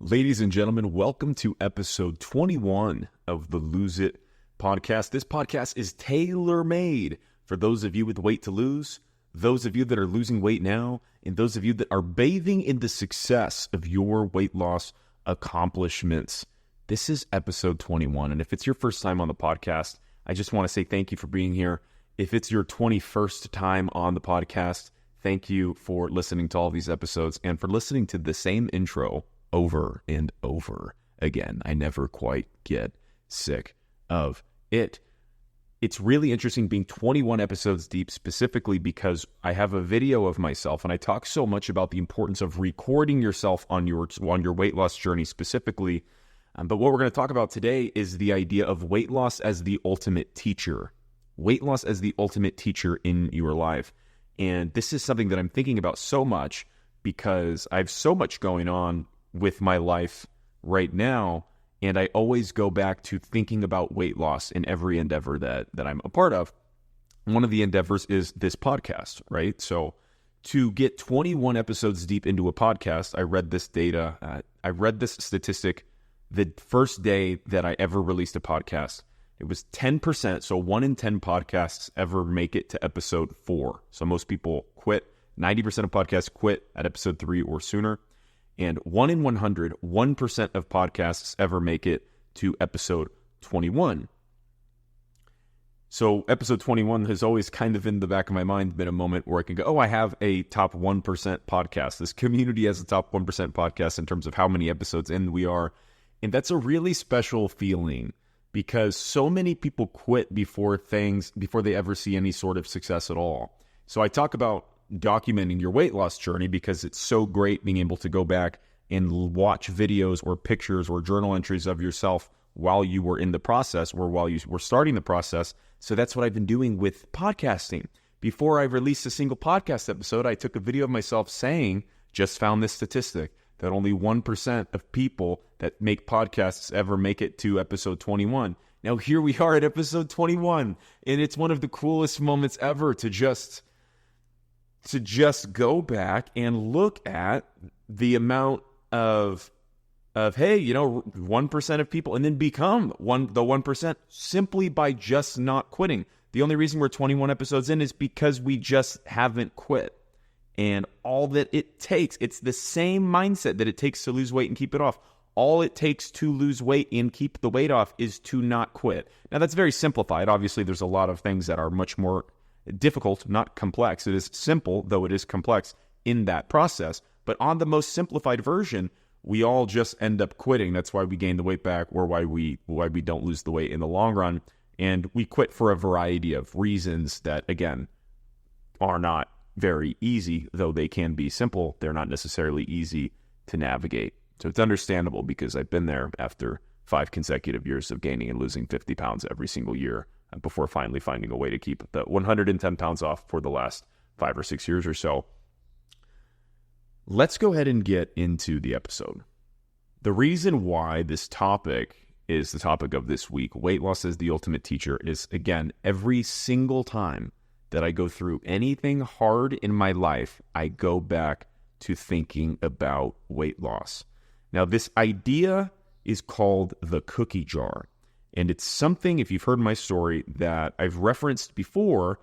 Ladies and gentlemen, welcome to episode 21 of the Lose It podcast. This podcast is tailor-made for those of you with weight to lose, those of you that are losing weight now, and those of you that are bathing in the success of your weight loss accomplishments. This is episode 21, and if it's your first time on the podcast, I just want to say thank you for being here. If it's your 21st time on the podcast, thank you for listening to all these episodes and for listening to the same intro over and over again. I never quite get sick of it. It's really interesting being 21 episodes deep, specifically because I have a video of myself and I talk so much about the importance of recording yourself on your weight loss journey specifically. But what we're going to talk about today is the idea of weight loss as the ultimate teacher. Weight loss as the ultimate teacher in your life. And this is something that I'm thinking about so much because I have so much going on with my life right now, and I always go back to thinking about weight loss in every endeavor that I'm a part of. One of the endeavors is this podcast, right? So to get 21 episodes deep into a podcast, I read this data, I read this statistic the first day that I ever released a podcast. It was 10%, so 1 in 10 podcasts ever make it to episode 4. So most people quit. 90% of podcasts quit at episode 3 or sooner. And 1 in 100, 1% of podcasts ever make it to episode 21. So episode 21 has always kind of in the back of my mind been a moment where I can go, oh, I have a top 1% podcast. This community has a top 1% podcast in terms of how many episodes in we are. And that's a really special feeling because so many people quit before they ever see any sort of success at all. So I talk about documenting your weight loss journey because it's so great being able to go back and watch videos or pictures or journal entries of yourself while you were in the process or while you were starting the process. So that's what I've been doing with podcasting. Before I released a single podcast episode, I took a video of myself saying, just found this statistic, that only 1% of people that make podcasts ever make it to episode 21. Now here we are at episode 21, and it's one of the coolest moments ever to just go back and look at the amount of hey, 1% of people, and then become the 1% simply by just not quitting. The only reason we're 21 episodes in is because we just haven't quit. And all that it takes, it's the same mindset that it takes to lose weight and keep it off. All it takes to lose weight and keep the weight off is to not quit. Now, that's very simplified. Obviously, there's a lot of things that are much more difficult, not complex. It is simple, though it is complex in that process. But on the most simplified version, we all just end up quitting. That's why we gain the weight back or why we don't lose the weight in the long run. And we quit for a variety of reasons that, again, are not very easy, though they can be simple. They're not necessarily easy to navigate. So it's understandable because I've been there after 5 consecutive years of gaining and losing 50 pounds every single year before finally finding a way to keep the 110 pounds off for the last 5 or 6 years or so. Let's go ahead and get into the episode. The reason why this topic is the topic of this week, weight loss as the ultimate teacher, is, again, every single time that I go through anything hard in my life, I go back to thinking about weight loss. Now, this idea is called the cookie jar. And it's something, if you've heard my story, that I've referenced before.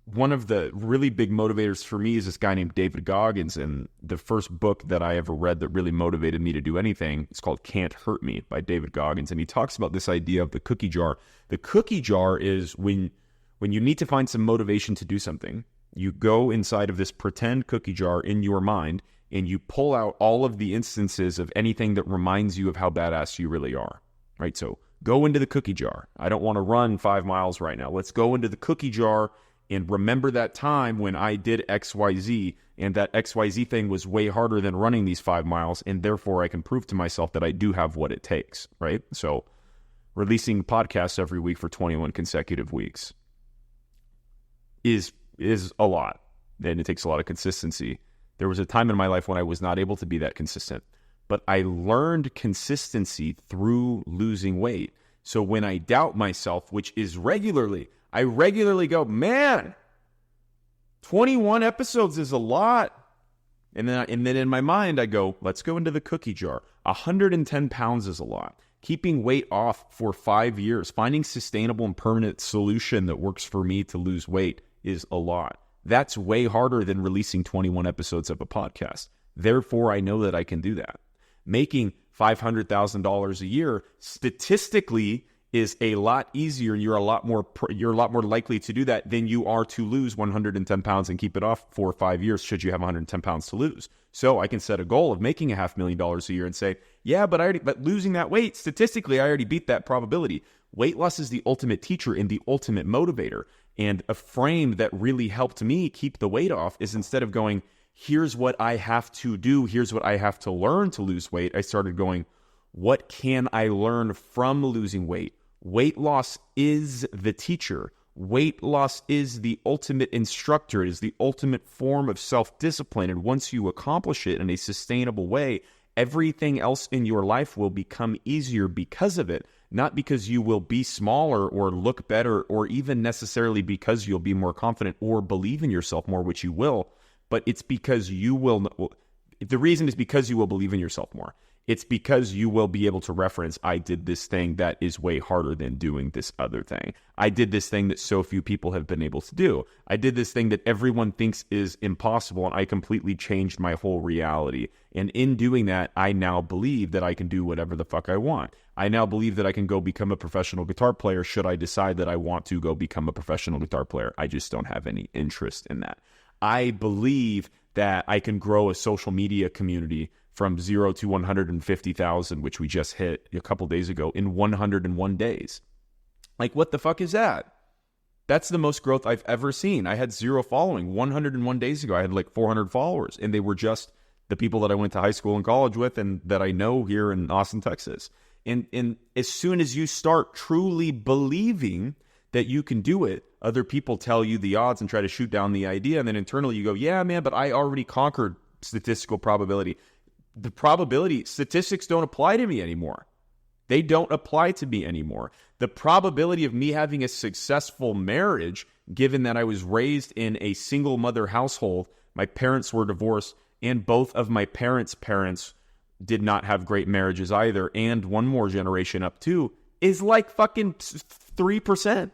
One of the really big motivators for me is this guy named David Goggins. And the first book that I ever read that really motivated me to do anything is called Can't Hurt Me by David Goggins. And he talks about this idea of the cookie jar. The cookie jar is when you need to find some motivation to do something, you go inside of this pretend cookie jar in your mind and you pull out all of the instances of anything that reminds you of how badass you really are, right? So go into the cookie jar. I don't want to run 5 miles right now. Let's go into the cookie jar and remember that time when I did XYZ and that XYZ thing was way harder than running these 5 miles, and therefore I can prove to myself that I do have what it takes, right? So releasing podcasts every week for 21 consecutive weeks is a lot, and it takes a lot of consistency. There was a time in my life when I was not able to be that consistent, but I learned consistency through losing weight. So when I doubt myself, which is I regularly go, man, 21 episodes is a lot. And then in my mind, I go, let's go into the cookie jar. 110 pounds is a lot. Keeping weight off for 5 years, finding sustainable and permanent solution that works for me to lose weight is a lot. That's way harder than releasing 21 episodes of a podcast. Therefore, I know that I can do that. Making $500,000 a year statistically is a lot easier, and you're a lot more likely to do that than you are to lose 110 pounds and keep it off for 5 years should you have 110 pounds to lose. So I can set a goal of making $500,000 a year and say, yeah, but losing that weight, statistically, I already beat that probability. Weight loss is the ultimate teacher and the ultimate motivator. And a frame that really helped me keep the weight off is, instead of going, here's what I have to do, here's what I have to learn to lose weight, I started going, what can I learn from losing weight? Weight loss is the teacher. Weight loss is the ultimate instructor. It is the ultimate form of self-discipline. And once you accomplish it in a sustainable way, everything else in your life will become easier because of it. Not because you will be smaller or look better, or even necessarily because you'll be more confident or believe in yourself more, which you will, but it's because you will. The reason is because you will believe in yourself more. It's because you will be able to reference, I did this thing that is way harder than doing this other thing. I did this thing that so few people have been able to do. I did this thing that everyone thinks is impossible, and I completely changed my whole reality. And in doing that, I now believe that I can do whatever the fuck I want. I now believe that I can go become a professional guitar player should I decide that I want to go become a professional guitar player. I just don't have any interest in that. I believe that I can grow a social media community from 0 to 150,000, which we just hit a couple days ago, in 101 days. Like, what the fuck is that? That's the most growth I've ever seen. I had 0 following. 101 days ago, I had like 400 followers, and they were just the people that I went to high school and college with and that I know here in Austin, Texas. And as soon as you start truly believing that you can do it, other people tell you the odds and try to shoot down the idea, and then internally you go, yeah, man, but I already conquered statistical probability. The probability, statistics don't apply to me anymore. They don't apply to me anymore. The probability of me having a successful marriage, given that I was raised in a single mother household, my parents were divorced, and both of my parents' parents did not have great marriages either, and one more generation up too, is like fucking 3%.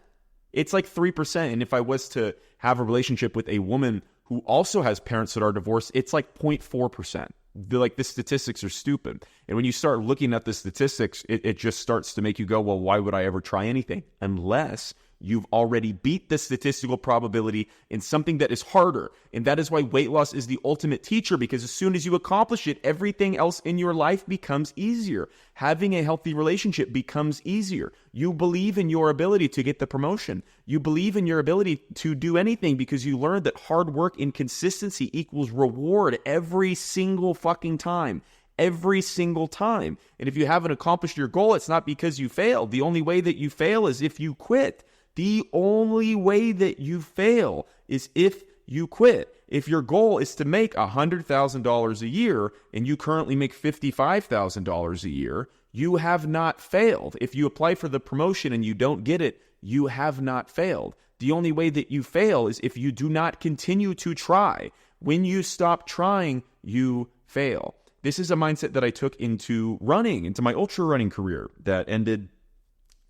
It's like 3%. And if I was to have a relationship with a woman who also has parents that are divorced, it's like 0.4%. The statistics are stupid. And when you start looking at the statistics, it just starts to make you go, well, why would I ever try anything? Unless you've already beat the statistical probability in something that is harder. And that is why weight loss is the ultimate teacher, because as soon as you accomplish it, everything else in your life becomes easier. Having a healthy relationship becomes easier. You believe in your ability to get the promotion. You believe in your ability to do anything because you learned that hard work and consistency equals reward every single fucking time. Every single time. And if you haven't accomplished your goal, it's not because you failed. The only way that you fail is if you quit. The only way that you fail is if you quit. If your goal is to make $100,000 a year and you currently make $55,000 a year, you have not failed. If you apply for the promotion and you don't get it, you have not failed. The only way that you fail is if you do not continue to try. When you stop trying, you fail. This is a mindset that I took into running, into my ultra running career that ended,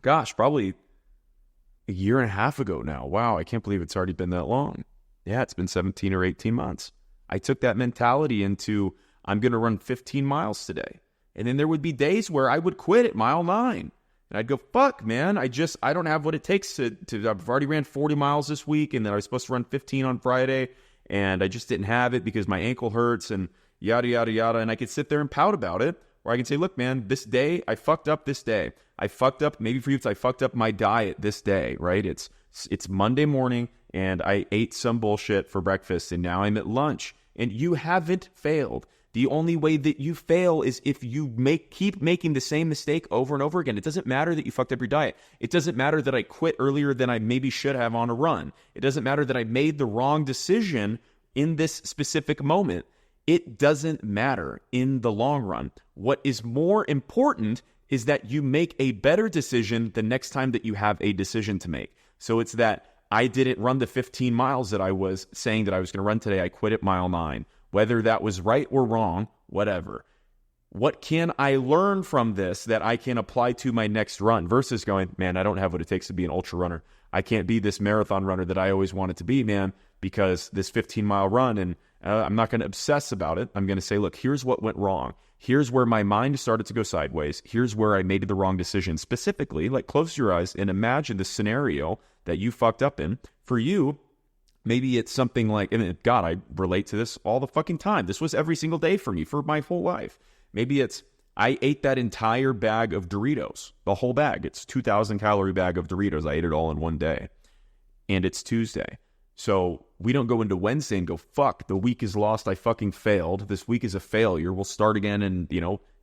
probably a year and a half ago now. Wow, I can't believe it's already been that long. Yeah, it's been 17 or 18 months. I took that mentality into, I'm going to run 15 miles today. And then there would be days where I would quit at mile 9. And I'd go, fuck, man, I don't have what it takes to I've already ran 40 miles this week, and then I was supposed to run 15 on Friday, and I just didn't have it because my ankle hurts and yada, yada, yada. And I could sit there and pout about it, or I can say, look, man, this day, I fucked up this day. I fucked up, maybe for you, I fucked up my diet this day, right? It's Monday morning, and I ate some bullshit for breakfast, and now I'm at lunch. And you haven't failed. The only way that you fail is if you keep making the same mistake over and over again. It doesn't matter that you fucked up your diet. It doesn't matter that I quit earlier than I maybe should have on a run. It doesn't matter that I made the wrong decision in this specific moment. It doesn't matter in the long run. What is more important is that you make a better decision the next time that you have a decision to make. So it's that I didn't run the 15 miles that I was saying that I was going to run today. I quit at mile 9. Whether that was right or wrong, whatever. What can I learn from this that I can apply to my next run versus going, man, I don't have what it takes to be an ultra runner. I can't be this marathon runner that I always wanted to be, man, because this 15-mile run, and I'm not going to obsess about it. I'm going to say, look, here's what went wrong. Here's where my mind started to go sideways. Here's where I made the wrong decision. Specifically, like, close your eyes and imagine the scenario that you fucked up in. For you, maybe it's something like, and God, I relate to this all the fucking time. This was every single day for me for my whole life. Maybe it's, I ate that entire bag of Doritos, the whole bag. It's 2,000 calorie bag of Doritos. I ate it all in one day. And it's Tuesday. So we don't go into Wednesday and go, fuck, the week is lost. I fucking failed. This week is a failure. We'll start again in,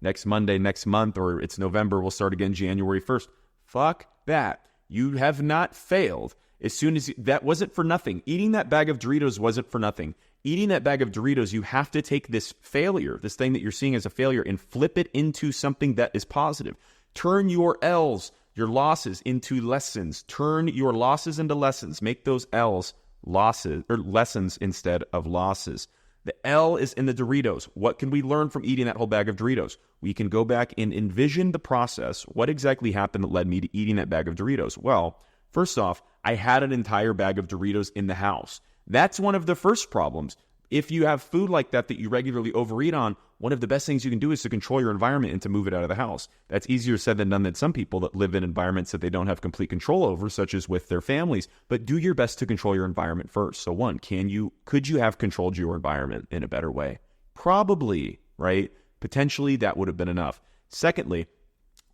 next Monday, next month, or it's November. We'll start again January 1st. Fuck that. You have not failed. As soon as that wasn't for nothing. Eating that bag of Doritos wasn't for nothing. Eating that bag of Doritos, you have to take this failure, this thing that you're seeing as a failure, and flip it into something that is positive. Turn your L's, your losses, into lessons. Turn your losses into lessons. Make those L's losses or lessons instead of losses. The L is in the Doritos. What can we learn from eating that whole bag of Doritos? We can go back and envision the process. What exactly happened that led me to eating that bag of Doritos? Well, first off, I had an entire bag of Doritos in the house. That's one of the first problems. If you have food like that you regularly overeat on, one of the best things you can do is to control your environment and to move it out of the house. That's easier said than done than some people that live in environments that they don't have complete control over, such as with their families. But do your best to control your environment first. So one, could you have controlled your environment in a better way? Probably, right? Potentially that would have been enough. Secondly,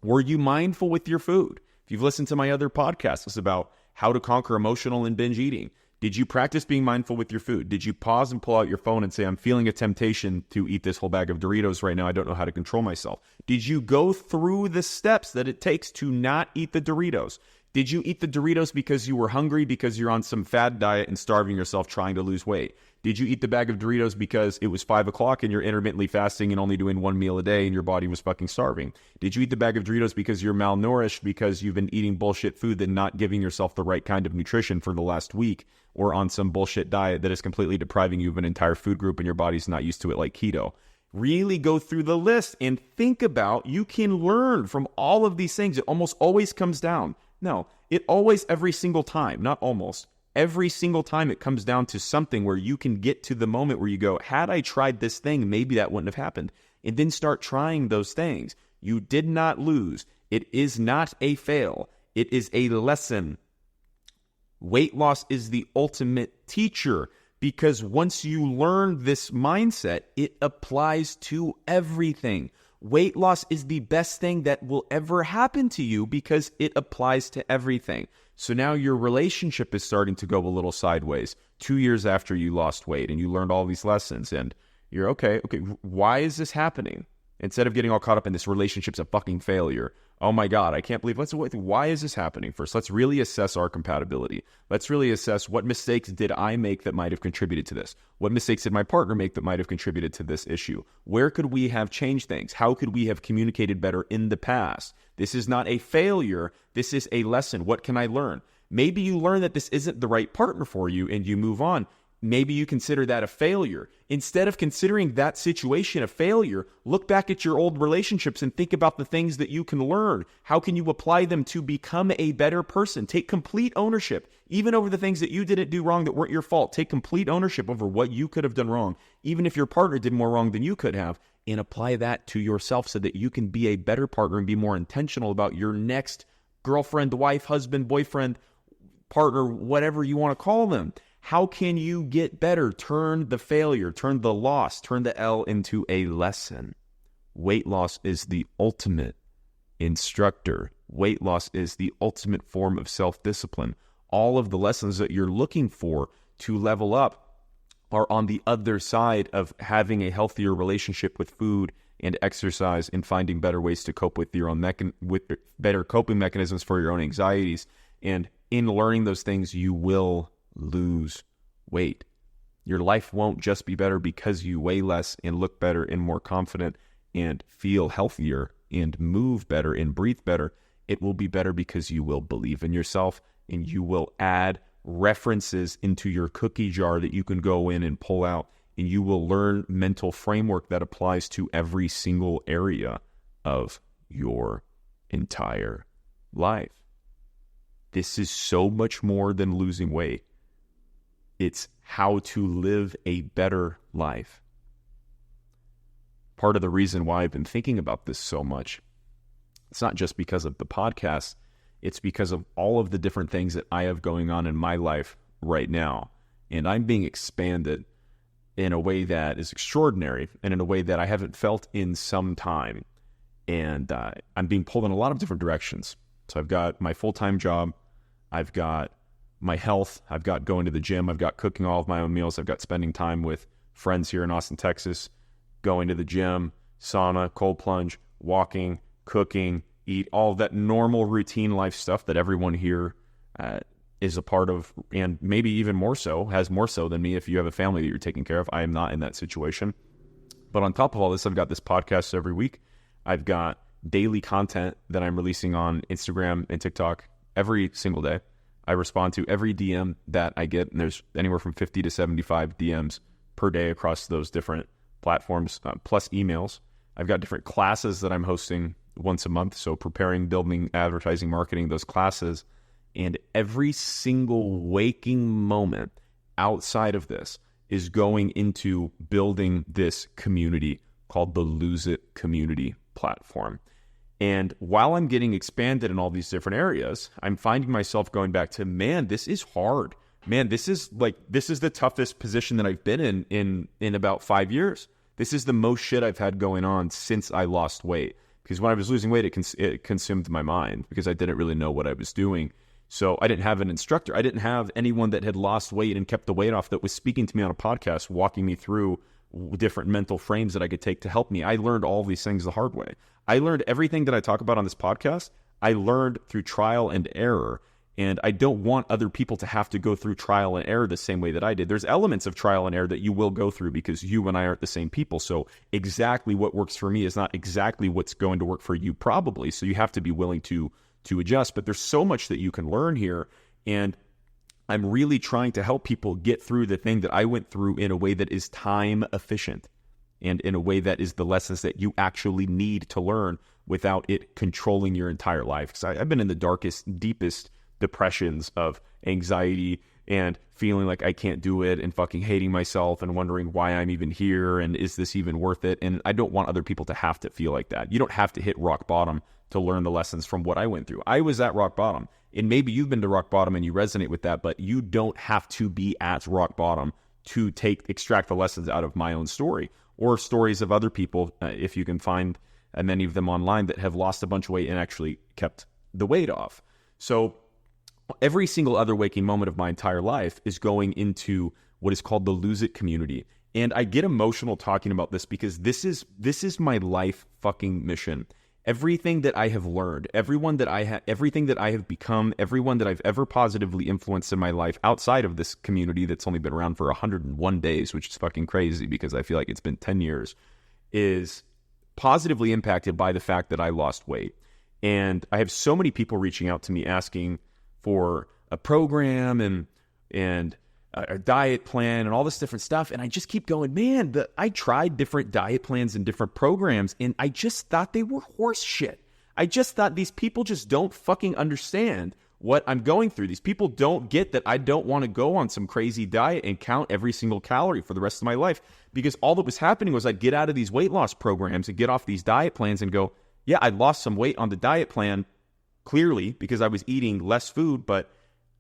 were you mindful with your food? If you've listened to my other podcasts, it's about how to conquer emotional and binge eating. Did you practice being mindful with your food? Did you pause and pull out your phone and say, I'm feeling a temptation to eat this whole bag of Doritos right now. I don't know how to control myself. Did you go through the steps that it takes to not eat the Doritos? Did you eat the Doritos because you were hungry, because you're on some fad diet and starving yourself trying to lose weight? Did you eat the bag of Doritos because it was 5 o'clock and you're intermittently fasting and only doing one meal a day and your body was fucking starving? Did you eat the bag of Doritos because you're malnourished, because you've been eating bullshit food and not giving yourself the right kind of nutrition for the last week, or on some bullshit diet that is completely depriving you of an entire food group and your body's not used to it, like keto? Really go through the list and think about, you can learn from all of these things. It almost always comes down. No, it always, every single time, not almost. Every single time it comes down to something where you can get to the moment where you go, had I tried this thing, maybe that wouldn't have happened. And then start trying those things. You did not lose. It is not a fail. It is a lesson. Weight loss is the ultimate teacher, because once you learn this mindset, it applies to everything. Weight loss is the best thing that will ever happen to you because it applies to everything. So now your relationship is starting to go a little sideways 2 years after you lost weight and you learned all these lessons, and you're okay, why is this happening? Instead of getting all caught up in this relationship's a fucking failure. Oh my God, I can't believe, why is this happening first? Let's really assess our compatibility. Let's really assess, what mistakes did I make that might have contributed to this? What mistakes did my partner make that might have contributed to this issue? Where could we have changed things? How could we have communicated better in the past? This is not a failure. This is a lesson. What can I learn? Maybe you learn that this isn't the right partner for you and you move on. Maybe you consider that a failure. Instead of considering that situation a failure, look back at your old relationships and think about the things that you can learn. How can you apply them to become a better person? Take complete ownership, even over the things that you didn't do wrong that weren't your fault. Take complete ownership over what you could have done wrong, even if your partner did more wrong than you could have, and apply that to yourself so that you can be a better partner and be more intentional about your next girlfriend, wife, husband, boyfriend, partner, whatever you want to call them. How can you get better? Turn the failure, turn the loss, turn the L into a lesson. Weight loss is the ultimate instructor. Weight loss is the ultimate form of self-discipline. All of the lessons that you're looking for to level up are on the other side of having a healthier relationship with food and exercise, and finding better ways to cope with your own with better coping mechanisms for your own anxieties. And in learning those things, you will lose weight. Your life won't just be better because you weigh less and look better and more confident and feel healthier and move better and breathe better. It will be better because you will believe in yourself, and you will add references into your cookie jar that you can go in and pull out and you will learn mental framework that applies to every single area of your entire life. This is so much more than losing weight. It's how to live a better life. Part of the reason why I've been thinking about this so much, it's not just because of the podcast, it's because of all of the different things that I have going on in my life right now. And I'm being expanded in a way that is extraordinary and in a way that I haven't felt in some time. And I'm being pulled in a lot of different directions. So I've got my full-time job, I've got my health, I've got going to the gym, I've got cooking all of my own meals, I've got spending time with friends here in Austin, Texas, going to the gym, sauna, cold plunge, walking, cooking, eat, all of that normal routine life stuff that everyone here is a part of, and maybe even more so, has more so than me if you have a family that you're taking care of. I am not in that situation. But on top of all this, I've got this podcast every week. I've got daily content that I'm releasing on Instagram and TikTok every single day. I respond to every DM that I get, and there's anywhere from 50 to 75 DMs per day across those different platforms, plus emails. I've got different classes that I'm hosting once a month, so preparing, building, advertising, marketing, those classes. And every single waking moment outside of this is going into building this community called the Lose It community platform. And while I'm getting expanded in all these different areas, I'm finding myself going back to, man, this is hard. Man, this is the toughest position that I've been in about 5 years. This is the most shit I've had going on since I lost weight. Because when I was losing weight, it consumed my mind because I didn't really know what I was doing. So I didn't have an instructor. I didn't have anyone that had lost weight and kept the weight off that was speaking to me on a podcast, walking me through different mental frames that I could take to help me. I learned all these things the hard way. I learned everything that I talk about on this podcast, I learned through trial and error. And I don't want other people to have to go through trial and error the same way that I did. There's elements of trial and error that you will go through because you and I aren't the same people. So exactly what works for me is not exactly what's going to work for you probably. So you have to be willing to adjust. But there's so much that you can learn here. And I'm really trying to help people get through the thing that I went through in a way that is time efficient and in a way that is the lessons that you actually need to learn without it controlling your entire life. Because I've been in the darkest, deepest depressions of anxiety and feeling like I can't do it and fucking hating myself and wondering why I'm even here and is this even worth it? And I don't want other people to have to feel like that. You don't have to hit rock bottom to learn the lessons from what I went through. I was at rock bottom, and maybe you've been to rock bottom and you resonate with that, but you don't have to be at rock bottom to extract the lessons out of my own story or stories of other people, if you can find many of them online that have lost a bunch of weight and actually kept the weight off. So every single other waking moment of my entire life is going into what is called the Lose It community. And I get emotional talking about this because this is my life fucking mission. Everything that I have learned, everything that I have become, everyone that I've ever positively influenced in my life outside of this community that's only been around for 101 days, which is fucking crazy because I feel like it's been 10 years, is positively impacted by the fact that I lost weight. And I have so many people reaching out to me asking for a program and a diet plan and all this different stuff. And I just keep going, man, I tried different diet plans and different programs, and I just thought they were horse shit. I just thought these people just don't fucking understand what I'm going through. These people don't get that I don't want to go on some crazy diet and count every single calorie for the rest of my life, because all that was happening was I'd get out of these weight loss programs and get off these diet plans and go, yeah, I lost some weight on the diet plan, clearly, because I was eating less food, but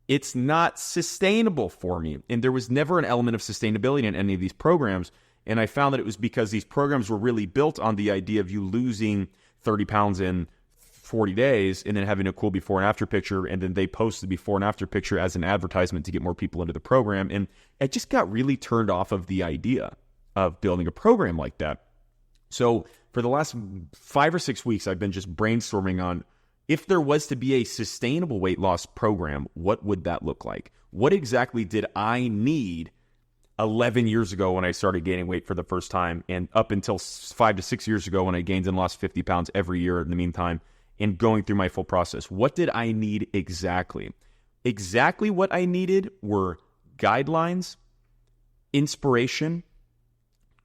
it's not sustainable for me. And there was never an element of sustainability in any of these programs. And I found that it was because these programs were really built on the idea of you losing 30 pounds in 40 days and then having a cool before and after picture. And then they post the before and after picture as an advertisement to get more people into the program. And I just got really turned off of the idea of building a program like that. So for the last 5 or 6 weeks, I've been just brainstorming on, if there was to be a sustainable weight loss program, what would that look like? What exactly did I need 11 years ago when I started gaining weight for the first time, and up until 5 to 6 years ago when I gained and lost 50 pounds every year in the meantime, and going through my full process? What did I need exactly? Exactly what I needed were guidelines, inspiration,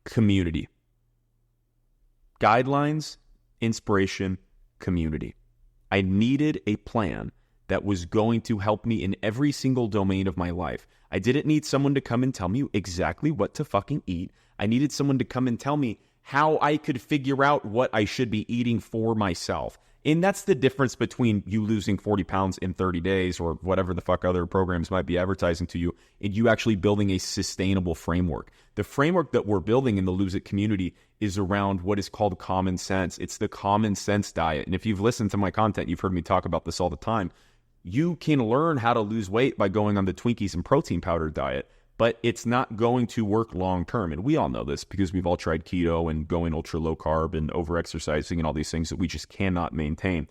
community. Guidelines, inspiration, community. I needed a plan that was going to help me in every single domain of my life. I didn't need someone to come and tell me exactly what to fucking eat. I needed someone to come and tell me how I could figure out what I should be eating for myself. And that's the difference between you losing 40 pounds in 30 days or whatever the fuck other programs might be advertising to you, and you actually building a sustainable framework. The framework that we're building in the Lose It community is around what is called common sense. It's the common sense diet. And if you've listened to my content, you've heard me talk about this all the time. You can learn how to lose weight by going on the Twinkies and protein powder diet, but it's not going to work long term. And we all know this because we've all tried keto and going ultra low carb and over exercising and all these things that we just cannot maintain.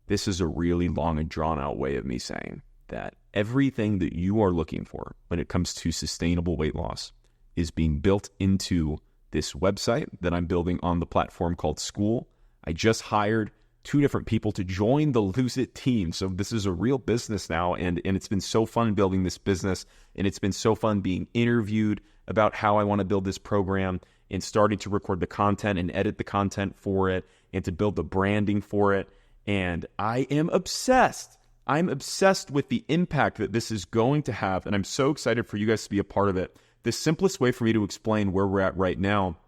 This is a really long and drawn out way of me saying that everything that you are looking for when it comes to sustainable weight loss is being built into this website that I'm building on the platform called School. I just hired 2 different people to join the Lose It team. So this is a real business now, and it's been so fun building this business, and it's been so fun being interviewed about how I want to build this program and starting to record the content and edit the content for it and to build the branding for it. And I am obsessed. I'm obsessed with the impact that this is going to have, and I'm so excited for you guys to be a part of it. The simplest way for me to explain where we're at right now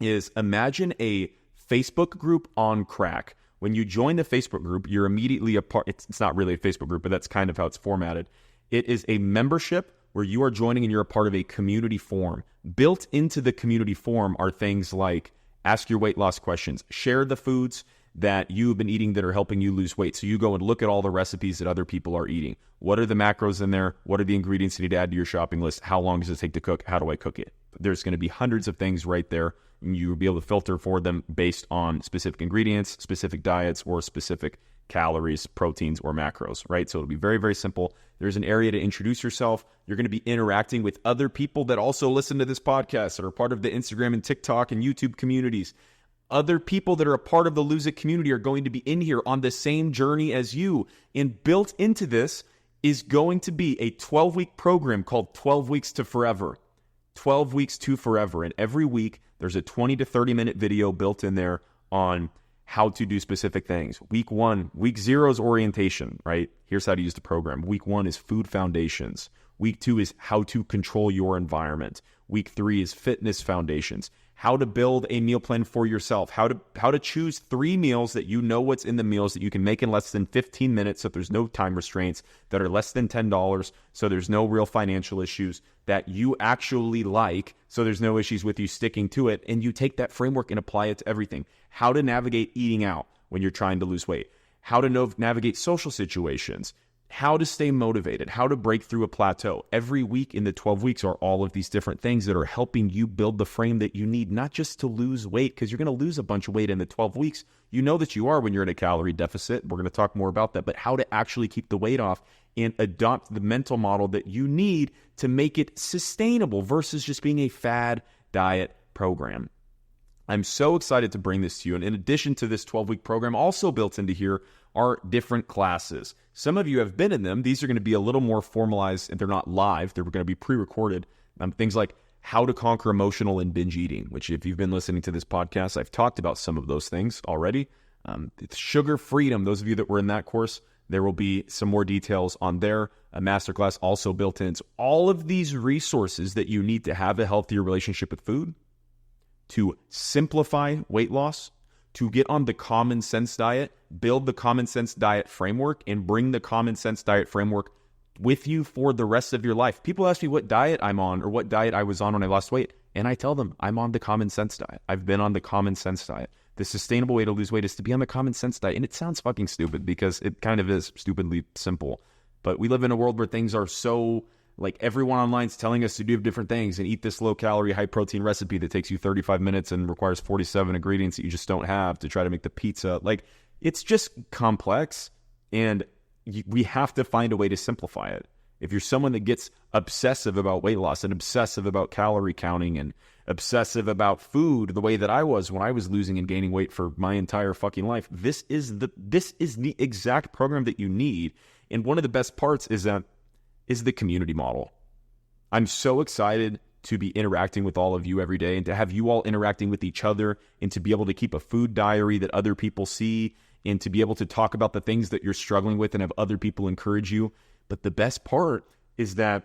is imagine a Facebook group on crack. When you join the Facebook group, you're immediately a part. It's not really a Facebook group, but that's kind of how it's formatted. It is a membership where you are joining and you're a part of a community forum. Built into the community forum are things like ask your weight loss questions, share the foods that you've been eating that are helping you lose weight. So you go and look at all the recipes that other people are eating. What are the macros in there? What are the ingredients you need to add to your shopping list? How long does it take to cook? How do I cook it? There's going to be hundreds of things right there. And you'll be able to filter for them based on specific ingredients, specific diets, or specific calories, proteins, or macros, right? So it'll be very, very simple. There's an area to introduce yourself. You're going to be interacting with other people that also listen to this podcast, that are part of the Instagram and TikTok and YouTube communities. Other people that are a part of the Lose It community are going to be in here on the same journey as you. And built into this is going to be a 12-week program called 12 Weeks to Forever. 12 Weeks to Forever. And every week, there's a 20 to 30-minute video built in there on how to do specific things. Week 0 is orientation, right? Here's how to use the program. Week 1 is food foundations. Week 2 is how to control your environment. Week 3 is fitness foundations. How to build a meal plan for yourself. How to choose 3 meals that you know what's in the meals that you can make in less than 15 minutes so there's no time restraints, that are less than $10 so there's no real financial issues, that you actually like so there's no issues with you sticking to it, and you take that framework and apply it to everything. How to navigate eating out when you're trying to lose weight. How to navigate social situations. How to stay motivated, how to break through a plateau. Every week in the 12 weeks are all of these different things that are helping you build the frame that you need, not just to lose weight, because you're going to lose a bunch of weight in the 12 weeks. You know that you are when you're in a calorie deficit. We're going to talk more about that, but how to actually keep the weight off and adopt the mental model that you need to make it sustainable versus just being a fad diet program. I'm so excited to bring this to you. And in addition to this 12-week program, also built into here are different classes. Some of you have been in them. These are going to be a little more formalized, and they're not live. They're going to be pre-recorded. Things like how to conquer emotional and binge eating, which if you've been listening to this podcast, I've talked about some of those things already. It's sugar freedom. Those of you that were in that course, there will be some more details on there. A masterclass also built in. So all of these resources that you need to have a healthier relationship with food, to simplify weight loss, to get on the common sense diet, build the common sense diet framework, and bring the common sense diet framework with you for the rest of your life. People ask me what diet I'm on or what diet I was on when I lost weight, and I tell them I'm on the common sense diet. I've been on the common sense diet. The sustainable way to lose weight is to be on the common sense diet, and it sounds fucking stupid because it kind of is stupidly simple. But we live in a world where things are so, like, everyone online is telling us to do different things and eat this low-calorie, high-protein recipe that takes you 35 minutes and requires 47 ingredients that you just don't have to try to make the pizza. Like, it's just complex, and we have to find a way to simplify it. If you're someone that gets obsessive about weight loss and obsessive about calorie counting and obsessive about food the way that I was when I was losing and gaining weight for my entire fucking life, this is the exact program that you need. And one of the best parts is the community model. I'm so excited to be interacting with all of you every day and to have you all interacting with each other and to be able to keep a food diary that other people see and to be able to talk about the things that you're struggling with and have other people encourage you. But the best part is that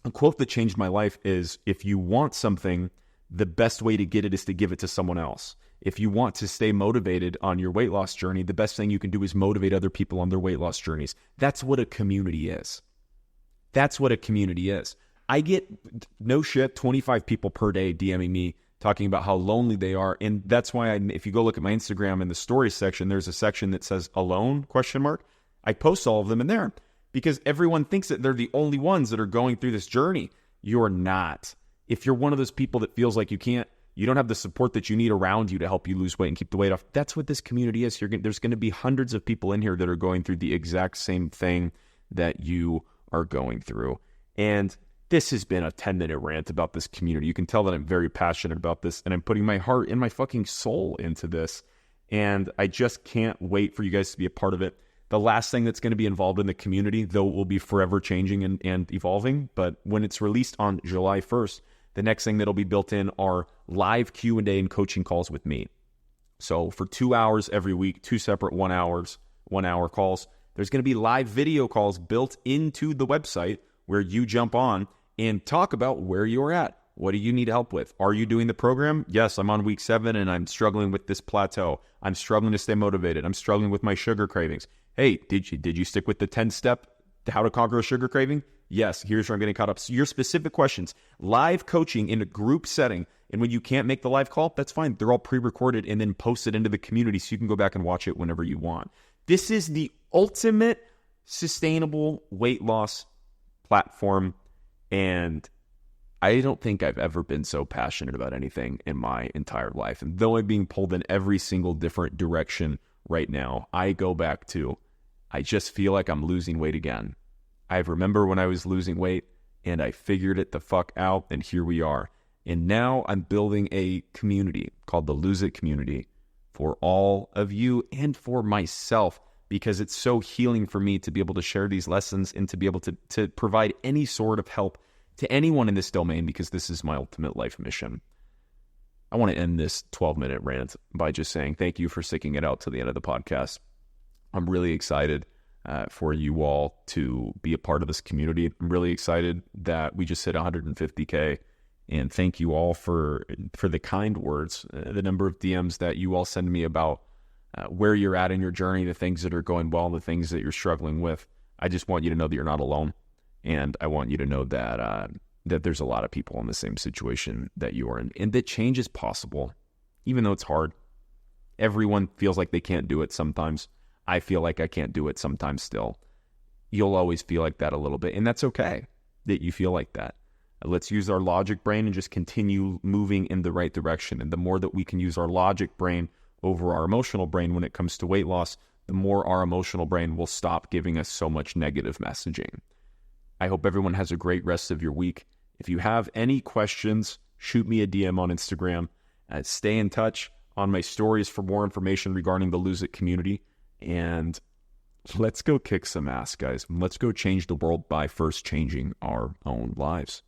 a quote that changed my life is, if you want something, the best way to get it is to give it to someone else. If you want to stay motivated on your weight loss journey, the best thing you can do is motivate other people on their weight loss journeys. That's what a community is. That's what a community is. I get, no shit, 25 people per day DMing me talking about how lonely they are. And that's why if you go look at my Instagram in the stories section, there's a section that says alone, ? I post all of them in there because everyone thinks that they're the only ones that are going through this journey. You're not. If you're one of those people that feels like you don't have the support that you need around you to help you lose weight and keep the weight off, that's what this community is. There's going to be hundreds of people in here that are going through the exact same thing that you are going through. And this has been a 10-minute rant about this community. You can tell that I'm very passionate about this, and I'm putting my heart and my fucking soul into this. And I just can't wait for you guys to be a part of it. The last thing that's going to be involved in the community, though it will be forever changing and evolving, but when it's released on July 1st, the next thing that'll be built in are live Q&A and coaching calls with me. So for 2 hours every week, 2 separate 1 hour calls, there's going to be live video calls built into the website where you jump on and talk about where you're at. What do you need help with? Are you doing the program? Yes, I'm on week 7 and I'm struggling with this plateau. I'm struggling to stay motivated. I'm struggling with my sugar cravings. Hey, did you stick with the 10-step how to conquer a sugar craving? Yes, here's where I'm getting caught up. So your specific questions, live coaching in a group setting. And when you can't make the live call, that's fine. They're all pre-recorded and then posted into the community so you can go back and watch it whenever you want. This is the ultimate sustainable weight loss platform. And I don't think I've ever been so passionate about anything in my entire life. And though I'm being pulled in every single different direction right now, I go back to, I just feel like I'm losing weight again. I remember when I was losing weight and I figured it the fuck out, and here we are. And now I'm building a community called the Lose It Community for all of you and for myself, because it's so healing for me to be able to share these lessons and to be able to provide any sort of help to anyone in this domain, because this is my ultimate life mission. I want to end this 12-minute rant by just saying thank you for sticking it out to the end of the podcast. I'm really excited for you all to be a part of this community. I'm really excited that we just hit 150K, and thank you all for the kind words, the number of DMs that you all send me about where you're at in your journey, the things that are going well, the things that you're struggling with. I just want you to know that you're not alone, and I want you to know that that there's a lot of people in the same situation that you are in, and that change is possible, even though it's hard. Everyone feels like they can't do it sometimes. I feel like I can't do it sometimes still. You'll always feel like that a little bit, and that's okay that you feel like that. Let's use our logic brain and just continue moving in the right direction. And the more that we can use our logic brain over our emotional brain when it comes to weight loss, the more our emotional brain will stop giving us so much negative messaging. I hope everyone has a great rest of your week. If you have any questions, shoot me a DM on Instagram. Stay in touch on my stories for more information regarding the Lose It community. And let's go kick some ass, guys. Let's go change the world by first changing our own lives.